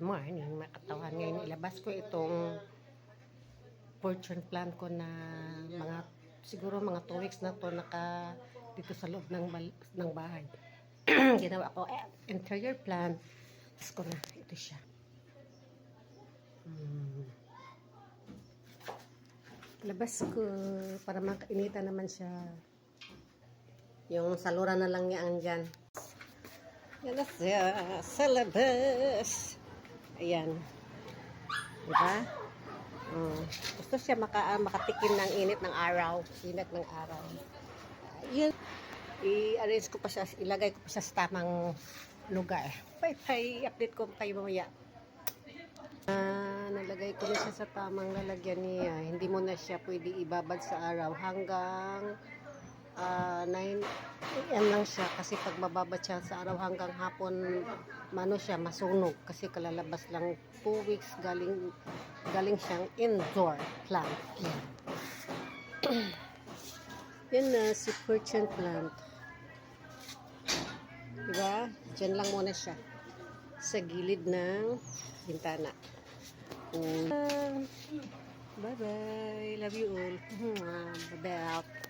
morning, mga katawan. Ngayon ilabas ko itong fortune plant ko na siguro mga 2 weeks na to dito sa loob ng bahay. Ginawa ko interior plant. Tapos ko na, ito siya. Labas ko para makainita naman siya. Yung salura na lang niya andyan. Yan na siya sa labas. Ayan. Diba? Gusto siya makatikim ng init ng araw. Init ng araw. Yun. I-arrange ko pa siya, ilagay ko pa siya sa tamang lugar. Bye-bye. Update ko kayo mamaya. Nalagay ko na siya sa tamang lalagyan niya. Hindi mo na siya pwede ibabad sa araw hanggang 9 AM lang siya, kasi pag mababad siya sa araw hanggang hapon, siya masunog kasi kalalabas lang 2 weeks galing siyang indoor plant. Yan na si fortune plant, diba? Diyan lang muna siya sa gilid ng bintana. Bye bye, love you all. Bye bye.